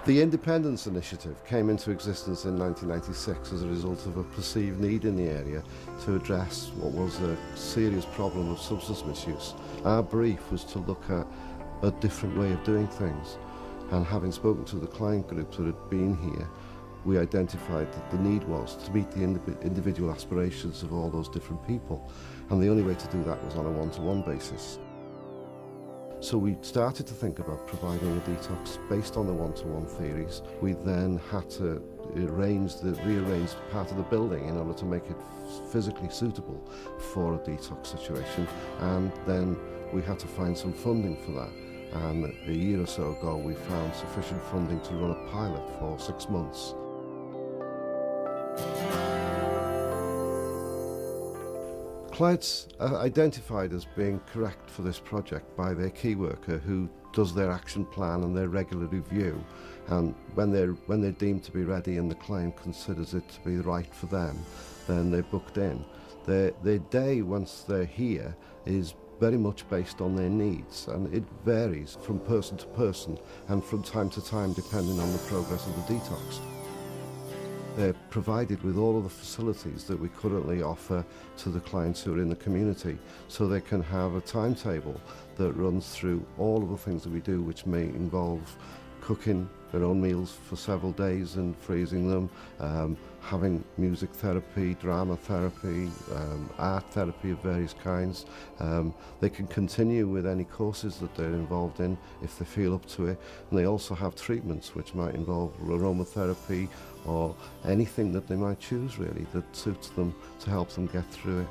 The Independence Initiative came into existence in 1996 as a result of a perceived need in the area to address what was a serious problem of substance misuse. Our brief was to look at a different way of doing things, and having spoken to the client groups that had been here, we identified that the need was to meet the individual aspirations of all those different people, and the only way to do that was on a one-to-one basis. So we started to think about providing a detox based on the one-to-one theories. We then had to rearrange part of the building in order to make it physically suitable for a detox situation, and then we had to find some funding for that. And a year or so ago we found sufficient funding to run a pilot for 6 months. Clients are identified as being correct for this project by their key worker, who does their action plan and their regular review, and when they're deemed to be ready and the client considers it to be right for them, then they're booked in. Their day once they're here is very much based on their needs, and it varies from person to person and from time to time depending on the progress of the detox. They're provided with all of the facilities that we currently offer to the clients who are in the community, so they can have a timetable that runs through all of the things that we do, which may involve cooking their own meals for several days and freezing them, having music therapy, drama therapy, art therapy of various kinds. They can continue with any courses that they're involved in if they feel up to it, and they also have treatments which might involve aromatherapy or anything that they might choose really that suits them to help them get through it.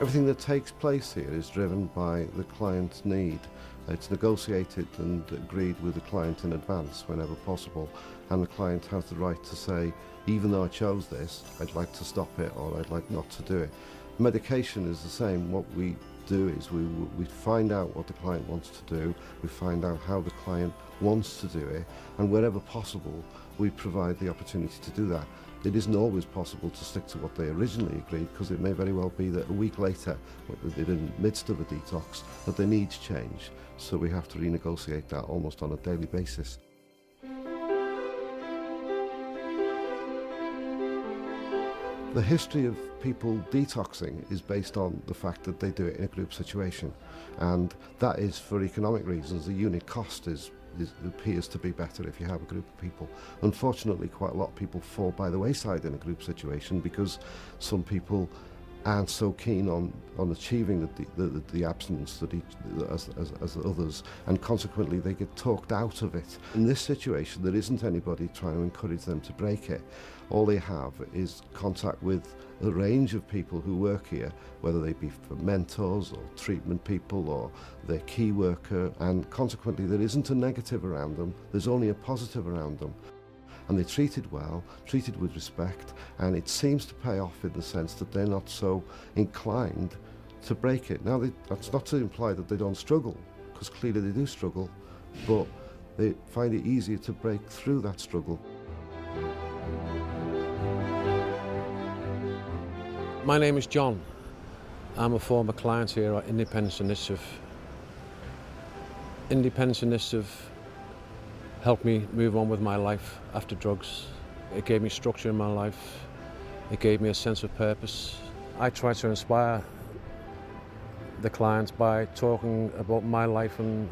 Everything that takes place here is driven by the client's need. It's negotiated and agreed with the client in advance whenever possible, and the client has the right to say, even though I chose this, I'd like to stop it or I'd like not to do it. Medication is the same. What we do is we find out what the client wants to do, we find out how the client wants to do it, and wherever possible we provide the opportunity to do that. It isn't always possible to stick to what they originally agreed, because it may very well be that a week later, in the midst of a detox, that their needs change, so we have to renegotiate that almost on a daily basis. The history of people detoxing is based on the fact that they do it in a group situation, and that is for economic reasons. The unit cost appears to be better if you have a group of people. Unfortunately, quite a lot of people fall by the wayside in a group situation because some people aren't so keen on achieving the abstinence as others, and consequently they get talked out of it. In this situation, there isn't anybody trying to encourage them to break it. All they have is contact with a range of people who work here, whether they be mentors or treatment people or their key worker, and consequently there isn't a negative around them, there's only a positive around them. And they're treated well, treated with respect, and it seems to pay off in the sense that they're not so inclined to break it. Now, that's not to imply that they don't struggle, because clearly they do struggle, but they find it easier to break through that struggle. My name is John. I'm a former client here at Independence Initiative. Independence Initiative helped me move on with my life after drugs. It gave me structure in my life. It gave me a sense of purpose. I try to inspire the clients by talking about my life and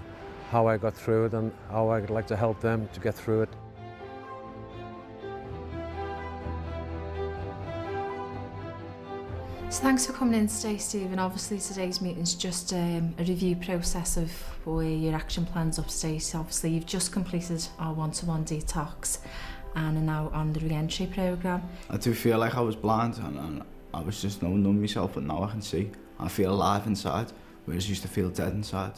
how I got through it and how I'd like to help them to get through it. So thanks for coming in today, Stephen. Obviously today's meeting's just a review process of where your action plan's upstate. Obviously you've just completed our one-to-one detox and are now on the re-entry programme. I do feel like I was blind and I was just numbing myself, but now I can see. I feel alive inside, whereas I used to feel dead inside.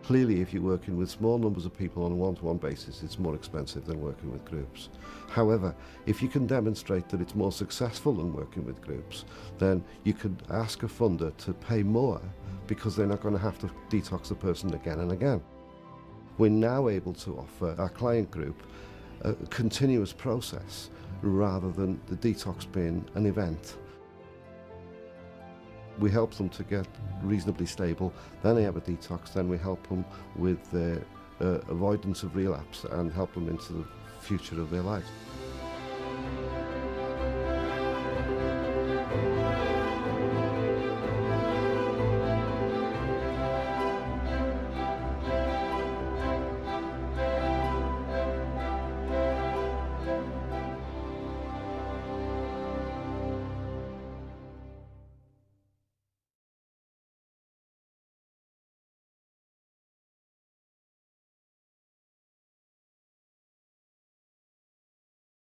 Clearly, if you're working with small numbers of people on a one-to-one basis, it's more expensive than working with groups. However, if you can demonstrate that it's more successful than working with groups, then you could ask a funder to pay more because they're not going to have to detox the person again and again. We're now able to offer our client group a continuous process rather than the detox being an event. We help them to get reasonably stable, then they have a detox, then we help them with avoidance of relapse and help them into the future of their lives.